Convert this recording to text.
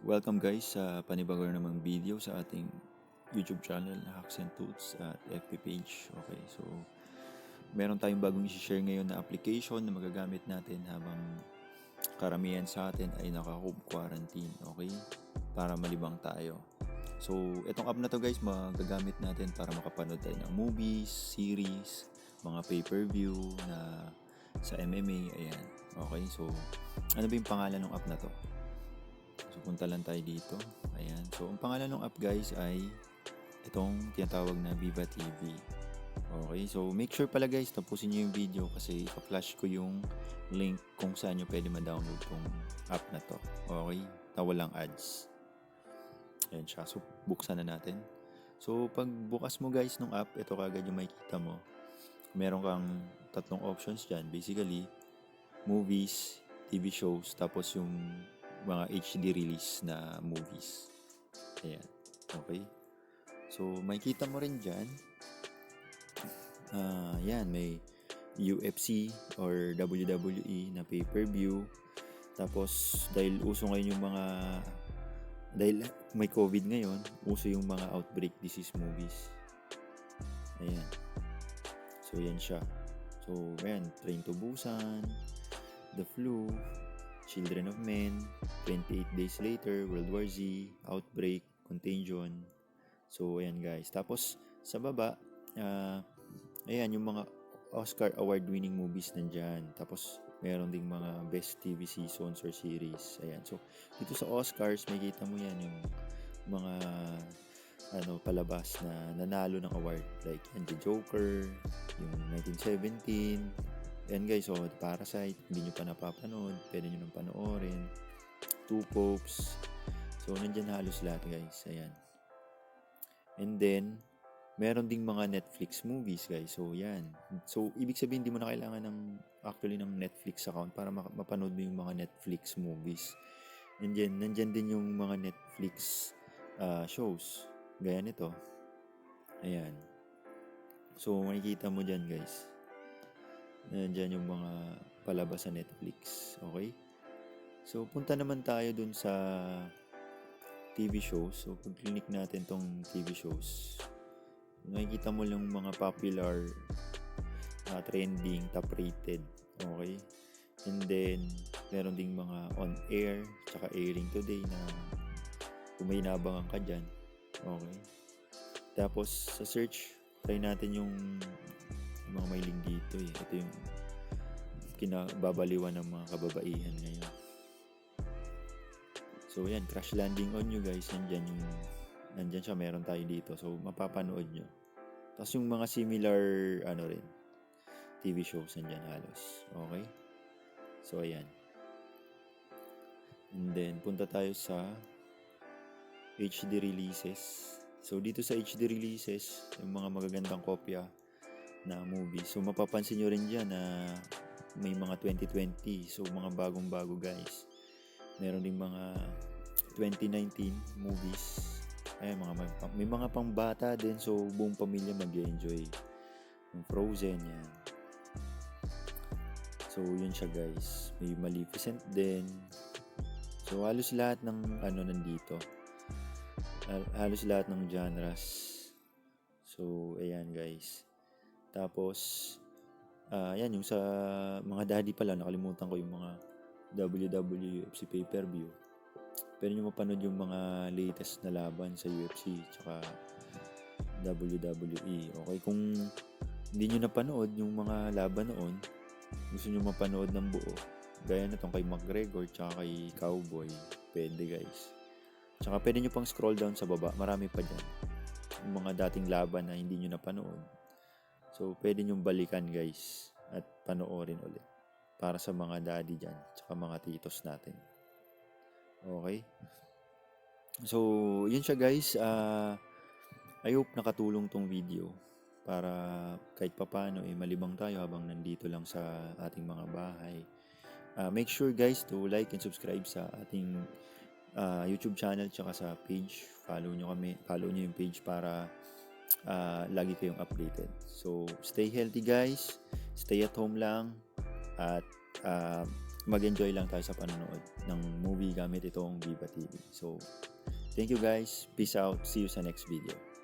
Welcome guys sa panibago na namang video sa ating YouTube channel na Tuts at FB page. Okay, so meron tayong bagong i-share ngayon na application na magagamit natin habang karamihan sa atin ay naka-home quarantine. Okay, para malibang tayo. So itong app na to guys magagamit natin para makapanood tayo ng movies, series, mga pay-per-view na sa MMA. Ayan. Okay, so ano ba yung pangalan ng app na to? So, punta lang tayo dito. Ayan. So, ang pangalan ng app guys ay itong tinatawag na Viva TV. Okay. So, make sure pala guys, tapusin nyo yung video kasi ipa-flash ko yung link kung saan nyo pwede ma-download tong app na to. Okay. Na walang ads. Ayan siya. So, buksan na natin. So, pag bukas mo guys ng app, ito kagad yung makikita mo. Meron kang tatlong options dyan. Basically, movies, TV shows, tapos yung mga HD release na movies. Ayan. Okay. So, makikita mo rin dyan. Yan, may UFC or WWE na pay-per-view. Tapos, dahil uso ngayon yung mga... Dahil may COVID ngayon, uso yung mga outbreak disease movies. Ayan. So, yan siya. So, ayan. Train to Busan, The Flu, Children of Men, 28 Days Later, World War Z, Outbreak, Contagion. So, ayan guys. Tapos, sa baba, ayan, yung mga Oscar award-winning movies nandyan. Tapos, meron ding mga best TV seasons or series. Ayan. So, dito sa Oscars, makikita mo yan yung mga palabas na nanalo ng award. Like, The Joker, yung 1917, and guys, so Parasite, hindi nyo pa napapanood, pwede nyo nang panoorin. Two Popes. So, nandyan halos lahat guys. Ayan. And then, meron ding mga Netflix movies guys. So, yan. So, ibig sabihin, hindi mo na kailangan ng Netflix account para mapanood mo yung mga Netflix movies. And then, nandyan din yung mga Netflix shows. Gaya nito. Ayan. So, makikita mo dyan guys. Nandiyan yung mga palabas sa Netflix. Okay? So, punta naman tayo dun sa TV shows. So, pag click natin tong TV shows, makikita mo lang mga popular, trending, top rated. Okay? And then, meron ding mga on-air, tsaka airing today na kung may inabangan ka dyan. Okay? Tapos, sa search, try natin yung mga may link dito eh. Ito yung kinababaliwan ng mga kababaihan ngayon. So yan, Crash Landing on You guys. Nandyan siya, meron tayo dito. So mapapanood nyo. Tapos yung mga similar rin, TV shows nandyan halos. Okay? So ayan. And then punta tayo sa HD releases. So dito sa HD releases, yung mga magagandang kopya na movie. So, mapapansin nyo rin dyan na may mga 2020. So, mga bagong-bago guys. Meron din mga 2019 movies. Ayan, may mga pangbata din. So, buong pamilya mag-enjoy. Yung Frozen, yan. So, yun siya guys. May Maleficent din. So, halos lahat ng nandito. Halos lahat ng genres. So, ayan guys. Tapos, yan, yung sa mga daddy pala, nakalimutan ko yung mga WWFC pay-per-view. Pwede nyo mapanood yung mga latest na laban sa UFC tsaka WWE. Okay, kung hindi nyo napanood yung mga laban noon, gusto nyo mapanood ng buo, gaya na tong kay McGregor tsaka kay Cowboy, pwede guys. Tsaka pwede nyo pang scroll down sa baba, marami pa dyan. Yung mga dating laban na hindi nyo napanood. So, pwede nyong balikan guys at panoorin ulit para sa mga daddy dyan tsaka mga titos natin. Okay? So, yun siya guys. I hope nakatulong tong video para kahit papano malibang tayo habang nandito lang sa ating mga bahay. Make sure guys to like and subscribe sa ating YouTube channel tsaka sa page. Follow nyo yung page para lagi kayong updated. So, stay healthy guys. Stay at home lang. At mag-enjoy lang tayo sa panonood ng movie gamit itong Viva TV. So, thank you guys. Peace out. See you sa next video.